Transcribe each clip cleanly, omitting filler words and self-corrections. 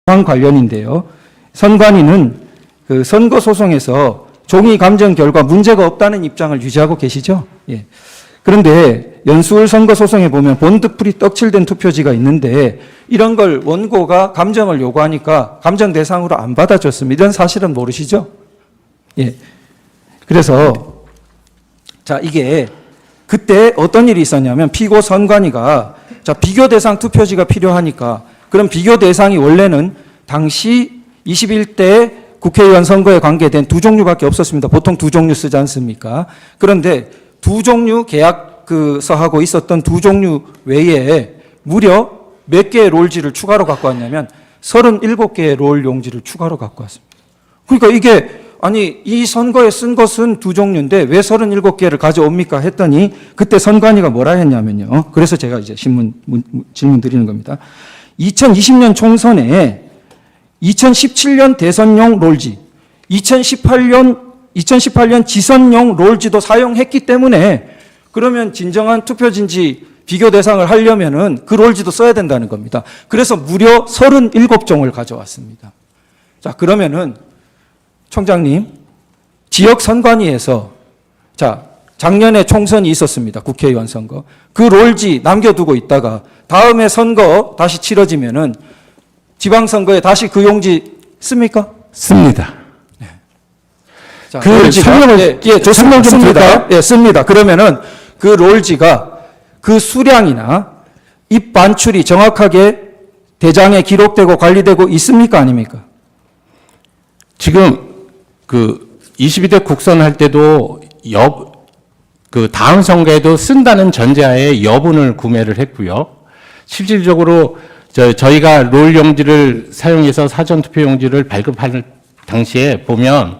관련인데요. 선관위는 그 선거 소송에서 종이 감정 결과 문제가 없다는 입장을 유지하고 계시죠. 예. 그런데 연수울 선거 소송에 보면 본드풀이 떡칠된 투표지가 있는데 이런 걸 원고가 감정을 요구하니까 감정 대상으로 안 받아줬습니다. 이런 사실은 모르시죠? 예. 그래서 자, 이게 그때 어떤 일이 있었냐면 피고 선관위가 자, 비교 대상 투표지가 필요하니까 그럼 비교 대상이 원래는 당시 21대 국회의원 선거에 관계된 두 종류밖에 없었습니다. 보통 두 종류 쓰지 않습니까? 그런데 두 종류 계약서하고 있었던 두 종류 외에 무려 몇 개의 롤지를 추가로 갖고 왔냐면 37개의 롤 용지를 추가로 갖고 왔습니다. 그러니까 이게 아니 이 선거에 쓴 것은 두 종류인데 왜 37개를 가져옵니까 했더니 그때 선관위가 뭐라 했냐면요. 그래서 제가 이제 질문 드리는 겁니다. 2020년 총선에 2017년 대선용 롤지, 2018년 지선용 롤지도 사용했기 때문에 그러면 진정한 투표지인지 비교 대상을 하려면은 그 롤지도 써야 된다는 겁니다. 그래서 무려 37종을 가져왔습니다. 자, 그러면은 총장님, 지역 선관위에서 자, 작년에 총선이 있었습니다. 국회의원 선거. 그 롤지 남겨두고 있다가 다음에 선거 다시 치러지면은 지방선거에 다시 그 용지 씁니까? 씁니다. 네. 자, 그 롤지가, 설명을, 설명 좀 씁니다. 예, 씁니다. 그러면은 그 롤지가 그 수량이나 입 반출이 정확하게 대장에 기록되고 관리되고 있습니까? 아닙니까? 지금 그 22대 국선 할 때도 그 다음 선거에도 쓴다는 전제하에 여분을 구매를 했고요. 실질적으로 저희가 롤 용지를 사용해서 사전투표 용지를 발급할 당시에 보면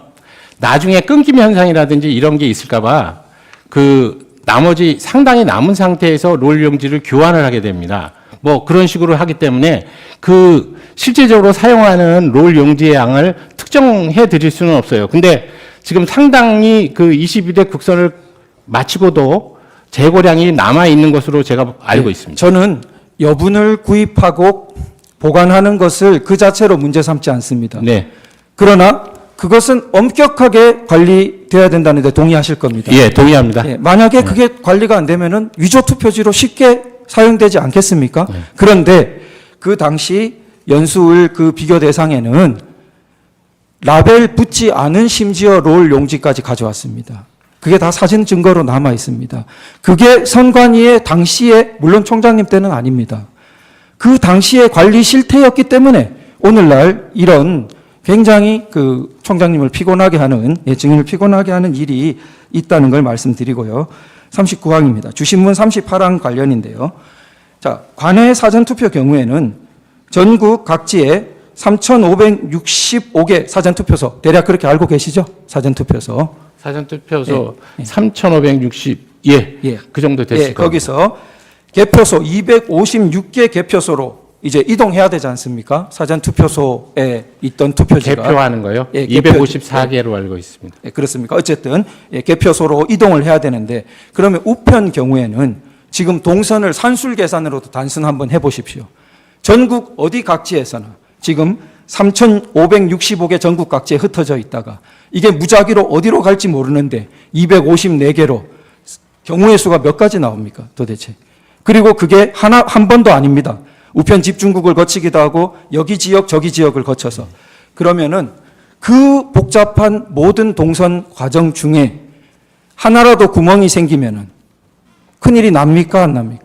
나중에 끊김 현상이라든지 이런 게 있을까봐 그 나머지 상당히 남은 상태에서 롤 용지를 교환을 하게 됩니다. 뭐 그런 식으로 하기 때문에 그 실제적으로 사용하는 롤 용지의 양을 특정해 드릴 수는 없어요. 근데 지금 상당히 그 22대 국선을 마치고도 재고량이 남아 있는 것으로 제가 알고 있습니다. 저는 여분을 구입하고 보관하는 것을 그 자체로 문제 삼지 않습니다. 네. 그러나 그것은 엄격하게 관리돼야 된다는 데 동의하실 겁니다. 예, 동의합니다. 예, 만약에 그게 관리가 안 되면은 위조 투표지로 쉽게 사용되지 않겠습니까? 네. 그런데 그 당시 연수울 그 비교 대상에는 라벨 붙지 않은 심지어 롤 용지까지 가져왔습니다. 그게 다 사진 증거로 남아 있습니다. 그게 선관위의 당시에 물론 총장님 때는 아닙니다. 그 당시의 관리 실태였기 때문에 오늘날 이런 굉장히 그 총장님을 피곤하게 하는 증인을 피곤하게 하는 일이 있다는 걸 말씀드리고요. 39항입니다. 주신문 38항 관련인데요. 자, 관외 사전투표 경우에는 전국 각지에 3,565개 사전투표소 대략 그렇게 알고 계시죠? 사전투표소. 사전투표소 예. 3,560, 예, 그 정도 됐을 예, 겁니다. 거기서 개표소 256개 개표소로 이제 이동해야 되지 않습니까? 사전투표소에 있던 투표지가. 개표하는 거요? 예, 254개로 알고 있습니다. 예, 그렇습니까? 어쨌든 예, 개표소로 이동을 해야 되는데 그러면 우편 경우에는 지금 동선을 산술 계산으로도 단순 한번 해보십시오. 전국 어디 각지에서나 지금 3,565개 전국 각지에 흩어져 있다가 이게 무작위로 어디로 갈지 모르는데 254개로 경우의 수가 몇 가지 나옵니까? 도대체. 그리고 그게 한 번도 아닙니다. 우편 집중국을 거치기도 하고 여기 지역 저기 지역을 거쳐서 그러면은 그 복잡한 모든 동선 과정 중에 하나라도 구멍이 생기면은 큰일이 납니까 안 납니까?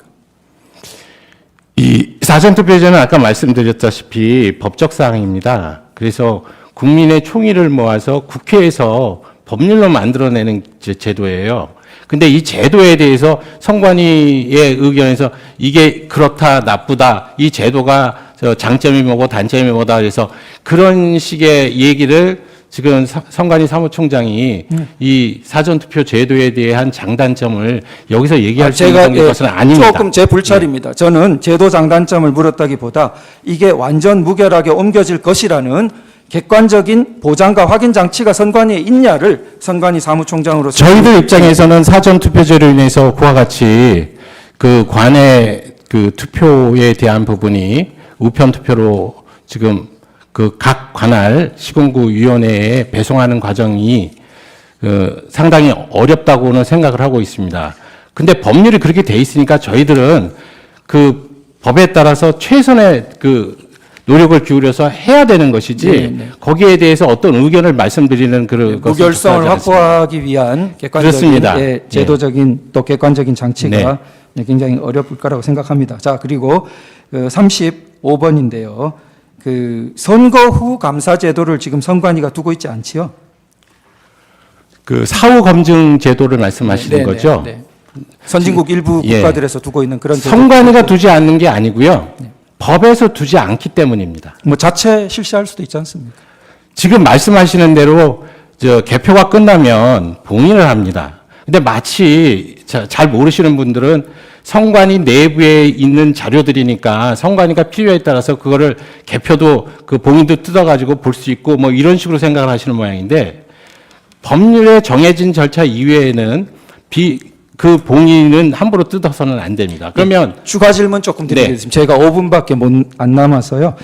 이 사전투표제는 아까 말씀드렸다시피 법적 사항입니다. 그래서 국민의 총의를 모아서 국회에서 법률로 만들어내는 제도예요. 근데 이 제도에 대해서 선관위의 의견에서 이게 그렇다, 나쁘다, 이 제도가 장점이 뭐고 단점이 뭐다 그래서 그런 식의 얘기를 지금 선관위 사무총장이 이 사전투표 제도에 대한 장단점을 여기서 얘기할 수 있는 것은 아닙니다. 조금 제 불찰입니다. 저는 제도 장단점을 물었다기보다 이게 완전 무결하게 옮겨질 것이라는 객관적인 보장과 확인 장치가 선관위에 있냐를 선관위 사무총장으로서 저희들 입장에서는 사전투표제로 인해서 그와 같이 그 관외 그 투표에 대한 부분이 우편 투표로 지금 그 각 관할 시군구위원회에 배송하는 과정이 상당히 어렵다고는 생각을 하고 있습니다. 근데 법률이 그렇게 돼 있으니까 저희들은 그 법에 따라서 최선의 그 노력을 기울여서 해야 되는 것이지 네, 네. 거기에 대해서 어떤 의견을 말씀드리는 그런 것은 무결성을 적절하지 않습니다. 확보하기 위한 객관적인 그렇습니다. 예, 제도적인 또 객관적인 장치가 네. 굉장히 어려울 거라고 생각합니다. 자, 그리고 그 35번인데요. 그 선거 후 감사 제도를 지금 선관위가 두고 있지 않지요? 그 사후 검증 제도를 말씀하시는 네, 네, 거죠? 네. 선진국 일부 예. 국가들에서 두고 있는 그런 제도. 선관위가 두지 않는 게 아니고요. 법에서 두지 않기 때문입니다. 뭐 자체 실시할 수도 있지 않습니까? 지금 말씀하시는 대로 개표가 끝나면 봉인을 합니다. 근데 마치 잘 모르시는 분들은 선관위 내부에 있는 자료들이니까 선관위가 필요에 따라서 그거를 개표도 그 봉인도 뜯어가지고 볼 수 있고 뭐 이런 식으로 생각을 하시는 모양인데 법률에 정해진 절차 이외에는 그 봉인은 함부로 뜯어서는 안 됩니다. 그러면 추가 질문 조금 드리겠습니다. 제가 5분밖에 안 남아서요.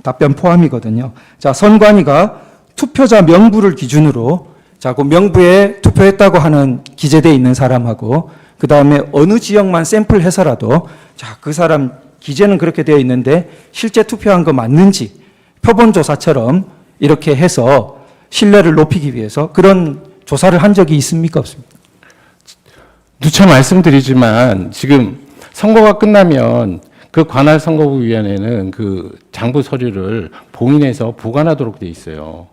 답변 포함이거든요. 자, 선관위가 투표자 명부를 기준으로 자, 그 명부에 투표했다고 하는 기재되어 있는 사람하고 그 다음에 어느 지역만 샘플해서라도 자, 그 사람 기재는 그렇게 되어 있는데 실제 투표한 거 맞는지 표본조사처럼 이렇게 해서 신뢰를 높이기 위해서 그런 조사를 한 적이 있습니까? 없습니까? 누차 말씀드리지만 지금 선거가 끝나면 그 관할 선거구위원회는 그 장부 서류를 봉인해서 보관하도록 돼 있어요.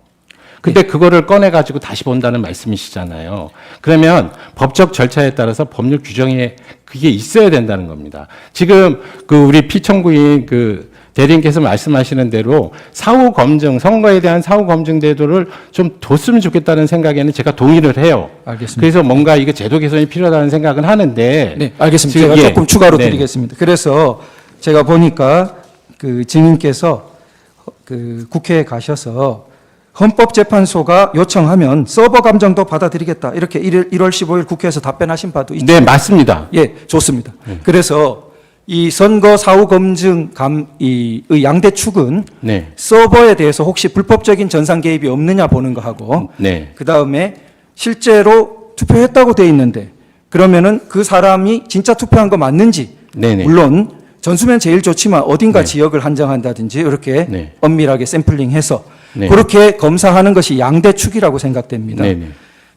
근데 그거를 꺼내 가지고 다시 본다는 말씀이시잖아요. 그러면 법적 절차에 따라서 법률 규정에 그게 있어야 된다는 겁니다. 지금 그 우리 피청구인 그 대리님께서 말씀하시는 대로 사후 검증, 선거에 대한 사후 검증 제도를 좀 뒀으면 좋겠다는 생각에는 제가 동의를 해요. 알겠습니다. 그래서 뭔가 이거 제도 개선이 필요하다는 생각은 하는데. 네, 알겠습니다. 지금, 제가 예. 조금 추가로 네. 드리겠습니다. 그래서 제가 보니까 그 증인께서 그 국회에 가셔서 헌법재판소가 요청하면 서버 감정도 받아들이겠다. 이렇게 1월 15일 국회에서 답변하신 바도 있죠. 네, 맞습니다. 예, 좋습니다. 그래서 이 선거 사후 검증 의 양대 축은 네. 서버에 대해서 혹시 불법적인 전산 개입이 없느냐 보는 거 하고 네. 그 다음에 실제로 투표했다고 돼 있는데 그러면은 그 사람이 진짜 투표한 거 맞는지 네네. 물론 전수면 제일 좋지만 어딘가 네. 지역을 한정한다든지 이렇게 네. 엄밀하게 샘플링해서 네. 그렇게 검사하는 것이 양대 축이라고 생각됩니다. 네네.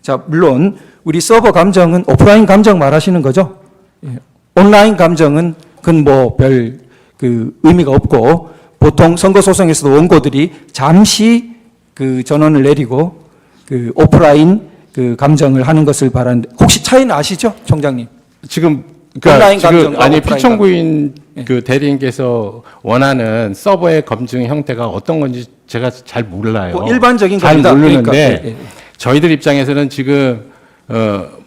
자, 물론 우리 서버 감정은 오프라인 감정 말하시는 거죠? 예. 온라인 감정은 그건 뭐 별 그 의미가 없고 보통 선거 소송에서도 원고들이 잠시 그 전원을 내리고 그 오프라인 그 감정을 하는 것을 바라는데 혹시 차이는 아시죠, 총장님? 지금 온라인 지금 감정과 아니 오프라인 피청구인 감정. 그 대리인께서 원하는 서버의 검증 형태가 어떤 건지 제가 잘 몰라요. 뭐 일반적인 잘 겁니다. 모르는데 그러니까, 예. 저희들 입장에서는 지금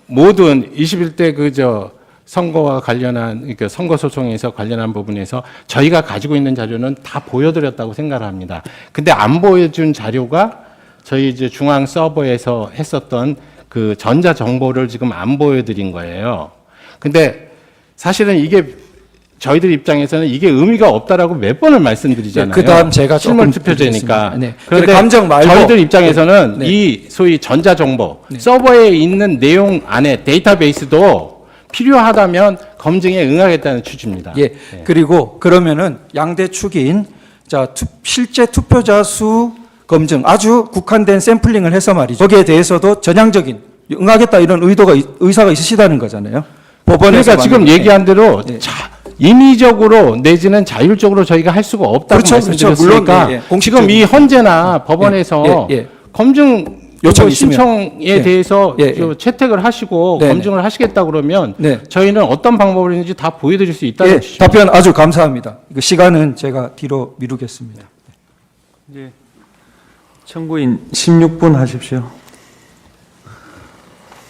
모든 21대 그저 선거와 관련한 그러니까 선거 소송에서 관련한 부분에서 저희가 가지고 있는 자료는 다 보여드렸다고 생각을 합니다. 근데 안 보여준 자료가 저희 이제 중앙 서버에서 했었던 그 전자 정보를 지금 안 보여드린 거예요. 근데 사실은 이게 저희들 입장에서는 이게 의미가 없다라고 몇 번을 말씀드리잖아요. 네, 그다음 제가 실물 조금 투표제니까. 드리겠습니다. 네. 그런데 감정 말고 저희들 입장에서는 네. 이 소위 전자 정보 서버에 있는 내용 안에 데이터베이스도 필요하다면 검증에 응하겠다는 취지입니다. 예. 그리고 그러면은 양대 축인 자 실제 투표자 수 검증 아주 국한된 샘플링을 해서 말이죠. 거기에 대해서도 전향적인 응하겠다 이런 의사가 있으시다는 거잖아요. 법원에서 그러니까 지금 만든- 얘기한 대로 예. 임의적으로 내지는 자율적으로 저희가 할 수가 없다고 그렇죠, 그렇죠. 말씀드렸으니까 물론, 예, 예. 지금 공식적인- 이 헌재나 법원에서 예, 예. 검증 요청이 신청에 있으면. 대해서 예, 예. 채택을 하시고 네, 검증을 하시겠다 그러면 네. 저희는 어떤 방법을 있는지 다 보여드릴 수 있다는 예, 취지입니다. 답변 아주 감사합니다. 그 시간은 제가 뒤로 미루겠습니다. 청구인 16분 하십시오.